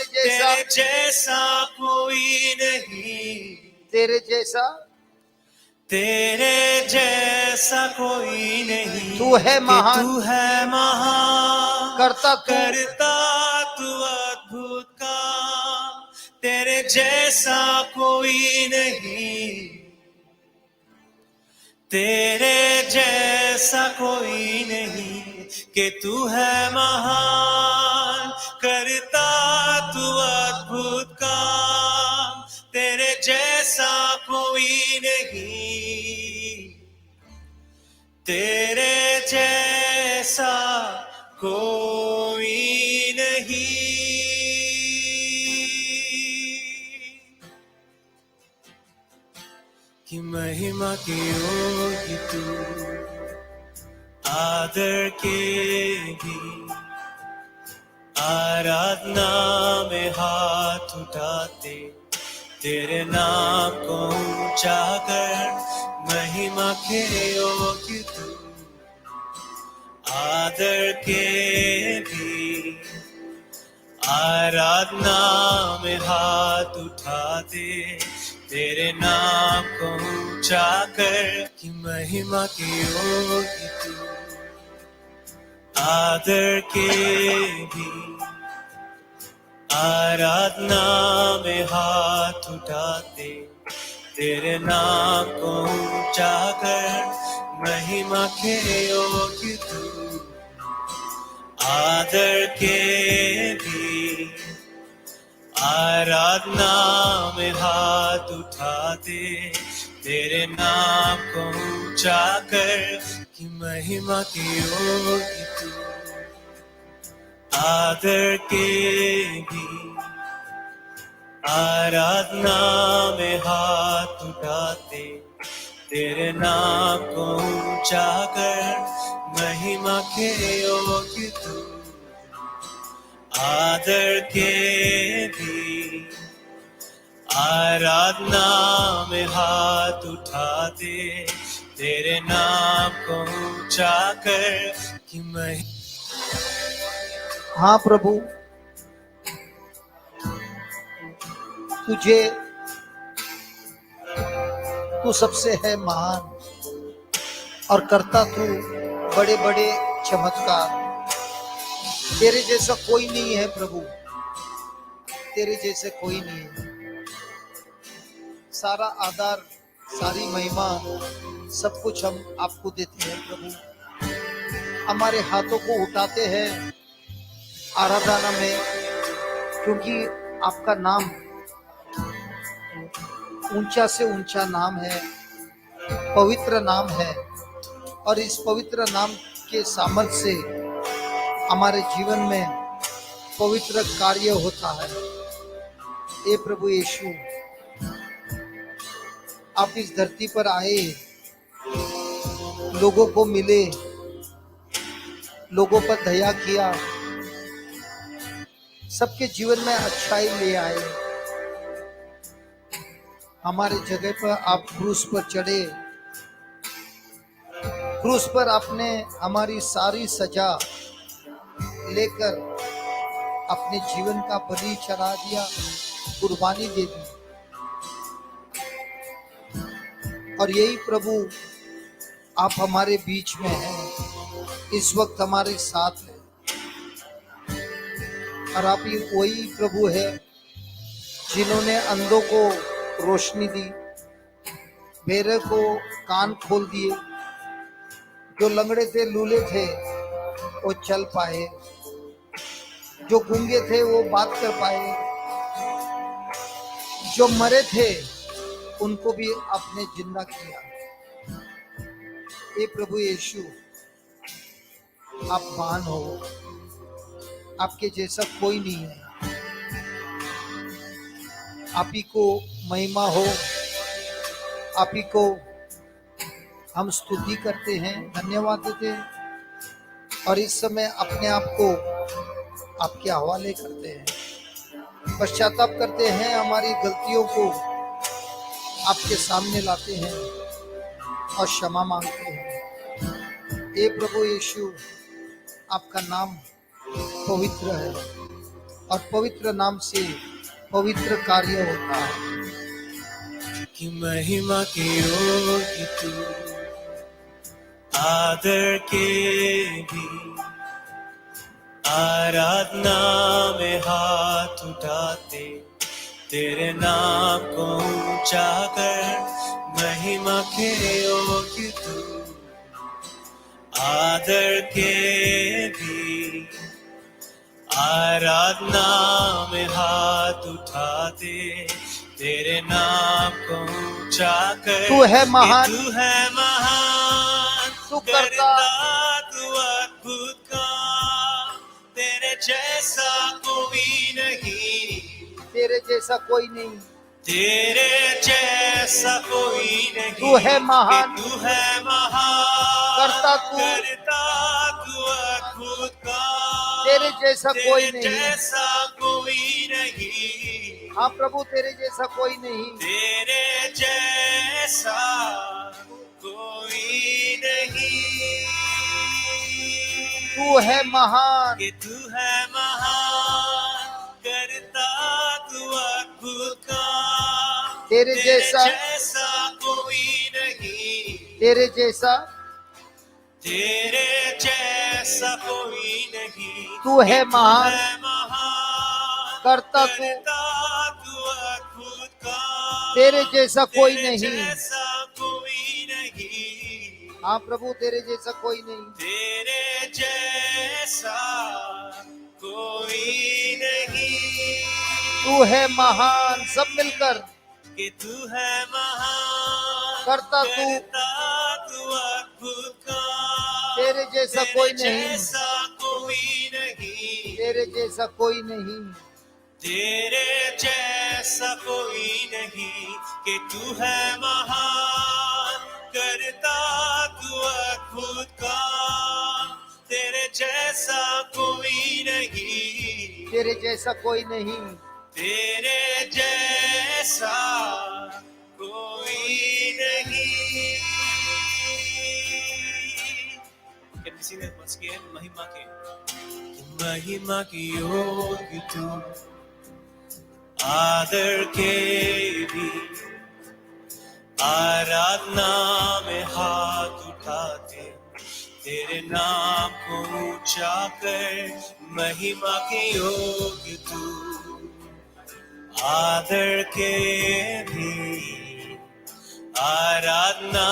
तेरे जैसा कोई नहीं, तेरे जैसा कोई नहीं। तू है महान, तू है महान, करता तू अद्भुत काम। तेरे जैसा कोई नहीं, तेरे जैसा कोई नहीं। कि तू है महान, करता तू अद्भुत काम। तेरे जैसा कोई नहीं, तेरे जैसा कोई नहीं। कि महिमा की होगी तू, आदर के भी, आराधना में हाथ उठाते तेरे नाम को ऊंचा कर। महिमा के योग्य तू, आदर के भी, आराधना में हाथ उठाते तेरे नाम को ऊंचा कर। कि महिमा की योग्य तू, आदर के भी, आराधना में हाथ उठाते तेरे नाम को ऊंचा कर। महिमा के योग्य तू, आदर के भी, आराधना में हाथ उठाते तेरे नाम को ऊंचा कर। कि महिमा की योग्य तू, आदर के भी, आराधना में हाथ उठाते तेरे नाम को ऊंचा कर। महिमा के योग्य तू, आदर के भी, आराधना में हाथ उठाते तेरे नाम को ऊंचा कर। कि हाँ प्रभु, तुझे तू सबसे है महान और करता तू बड़े बड़े चमत्कार। तेरे जैसा कोई नहीं है प्रभु, तेरे जैसे कोई नहीं है। सारा आदर, सारी महिमा, सब कुछ हम आपको देते हैं प्रभु। हमारे हाथों को उठाते हैं आराधना में, क्योंकि आपका नाम ऊंचा से ऊंचा नाम है, पवित्र नाम है। और इस पवित्र नाम के सामर्थ्य से हमारे जीवन में पवित्र कार्य होता है। हे प्रभु यीशु, आप इस धरती पर आए, लोगों को मिले, लोगों पर दया किया, सबके जीवन में अच्छाई ले आए। हमारे जगह पर आप क्रूस पर चढ़े, क्रूस पर आपने हमारी सारी सजा लेकर अपने जीवन का बलि चढ़ा दिया, कुर्बानी दे दी। और यही प्रभु आप हमारे बीच में हैं, इस वक्त हमारे साथ है। और आप ही वही प्रभु है जिन्होंने अंधों को रोशनी दी, बहरे को कान खोल दिए, जो लंगड़े थे लूले थे वो चल पाए, जो गूंगे थे वो बात कर पाए, जो मरे थे उनको भी आपने जिंदा किया। हे प्रभु यीशु, आप महान हो, आपके जैसा कोई नहीं है। आप ही को महिमा हो, आप ही को हम स्तुति करते हैं, धन्यवाद देते हैं। और इस समय अपने आप को आपके हवाले करते हैं, पश्चाताप करते हैं, हमारी गलतियों को आपके सामने लाते हैं और क्षमा मांगते हैं। हे प्रभु यीशु, आपका नाम पवित्र है और पवित्र नाम से पवित्र कार्य होता है। कि महिमा की योग्य तू, आदर के भी आराधना में हाथ उठाते, तेरे नाम को ऊंचा कर। महिमा के योग्य तू, आदर के भी आराधना में हाथ उठाते, तेरे नाम को ऊंचा कर। तू है महान, तू है महान, तू करता तू अद्भुत काम, तेरे जैसा कोई नहीं, तेरे जैसा कोई नहीं, तेरे जैसा कोई नहीं। तू है महान, तू है महान, करता तू अद्भुत काम, तेरे जैसा कोई नहीं, जैसा कोई नहीं। हाँ प्रभु, तेरे जैसा कोई नहीं, तेरे जैसा कोई नहीं। तू है महान, कि तू है महान, करता तू अद्भुत काम, तेरे जैसा कोई नहीं, तेरे जैसा तेरे जैसा कोई नहीं। तू है महान, करता तू अद्भुत काम, तेरे जैसा कोई नहीं, जैसा कोई नहीं। हाँ प्रभु, तेरे जैसा कोई नहीं, तेरे जैसा कोई नहीं। तू है महान। सब मिलकर कि तू है महान, करता तू अद्भुत काम, तेरे जैसा कोई नहीं, जैसा कोई नहीं, तेरे जैसा कोई नहीं, तेरे जैसा कोई नहीं। कि तू है महान, करता तू अद्भुत काम, तेरे जैसा कोई नहीं, तेरे जैसा कोई नहीं, तेरे जैसा कोई नहीं। Can we sing that once again? महिमा की योग्य तू, आदर के भी आराधना में हाथ उठाते, तेरे नाम को ऊंचा कर। महिमा के योग्य तू, आदर के भी आराधना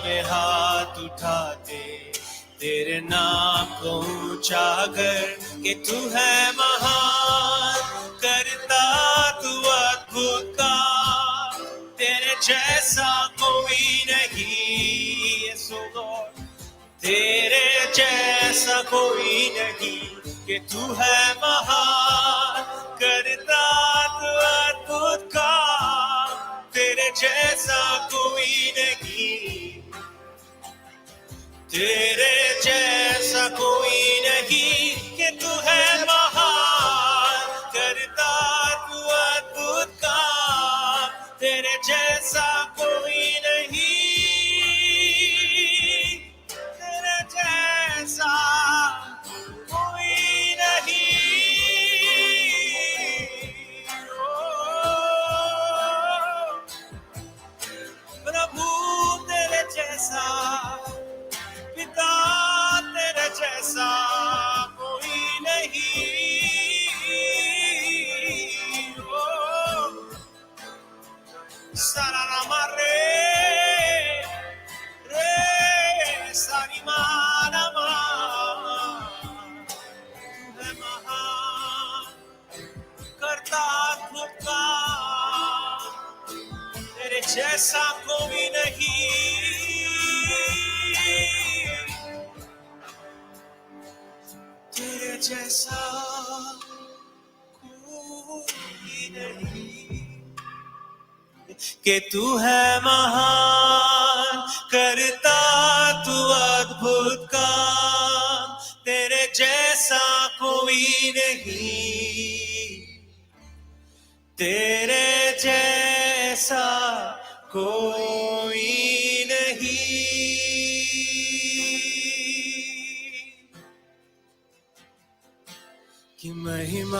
में हाथ उठाते, तेरे नाम को ऊंचा कर। कि तू है महान, करता तू अद्भुत काम, तेरे जैसा कोई नहीं। यीशु लॉर्ड, तेरे जैसा कोई नहीं। कि तू है महान, करता तू अद्भुत काम, तेरे जैसा कोई नहीं, तेरे जैसा कोई नहीं। कि तू है महान, करता तू अद्भुत काम, तेरे जैसा कोई नहीं, तेरे जैसा कोई नहीं। प्रभु तेरे जैसा, पिता तेरे जैसा कोई नहीं। सारा रामा रे सारी मानमा, तू है महान, करता अद्भुत काम, तेरे जैसा कोई नहीं, तेरे जैसा कोई नहीं। कि तू है महान, करता तू अद्भुत काम, तेरे जैसा कोई नहीं, तेरे जैसा कोई नहीं। कि महिमा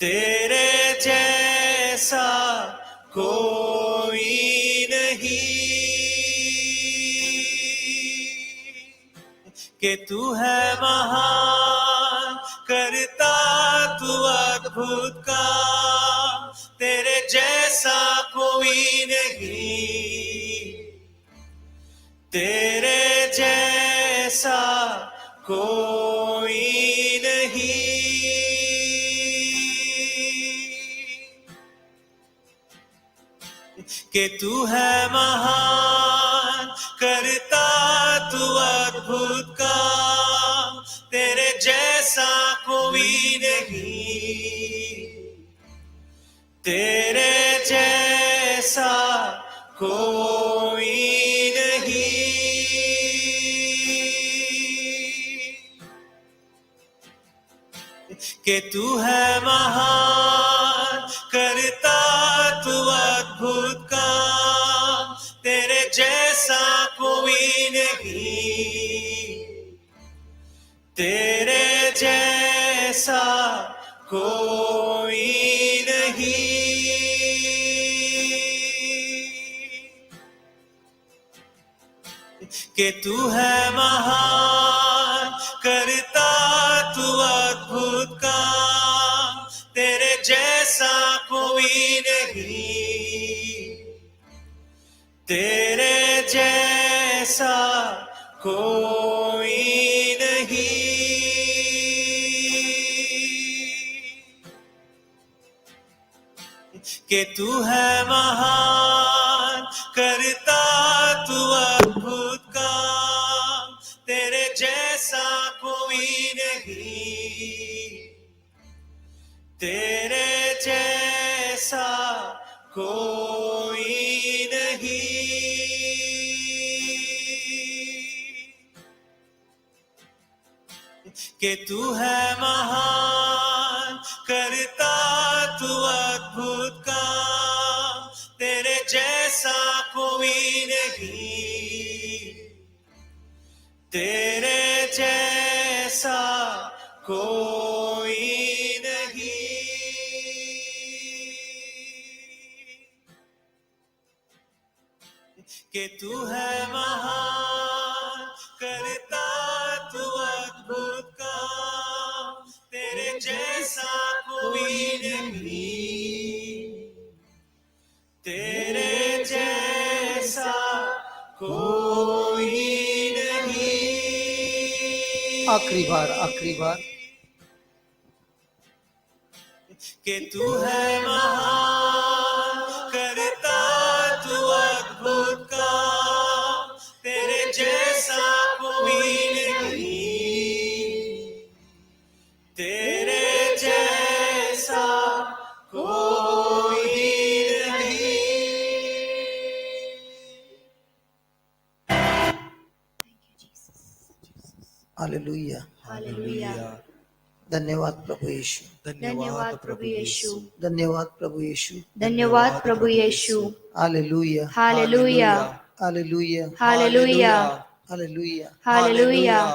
तेरे जैसा कोई नहीं, कि तू है महान करता तू अद्भुत काम, तेरे जैसा कोई नहीं, तेरे जैसा कोई नहीं, कि तू है महान करता तू अद्भुत काम, तेरे जैसा कोई नहीं, तेरे जैसा कोई नहीं, कि तू है महान करता तू अद्भुत काम, तेरे जैसा कोई नहीं, तेरे जैसा कोई नहीं, कि तू है महान करता तू अद्भुत काम, तेरे जैसा कोई नहीं, तेरे जैसा कोई नहीं, कि तू है महान करता तू अद्भुत काम, तेरे जैसा कोई नहीं, तेरे जैसा कोई नहीं, कि तू है महान करता तू अद्भुत काम, तेरे जैसा कोई नहीं, तेरे जैसा कोई नहीं, कि तू है महान करता तू अद्भुत काम, तेरे जैसा कोई नहीं, तेरे जैसा कोई नहीं, आखिरी बार कि तू है महान करता तू अद्भुत काम, तेरे जैसा कोई नहीं, तेरे जैसा कोई नहीं। हालेलुया। हालेलुया। धन्यवाद प्रभु यीशु, धन्यवाद प्रभु यीशु, धन्यवाद प्रभु यीशु। धन्यवाद प्रभु Yeshu. Hallelujah, hallelujah, hallelujah, hallelujah, hallelujah, hallelujah.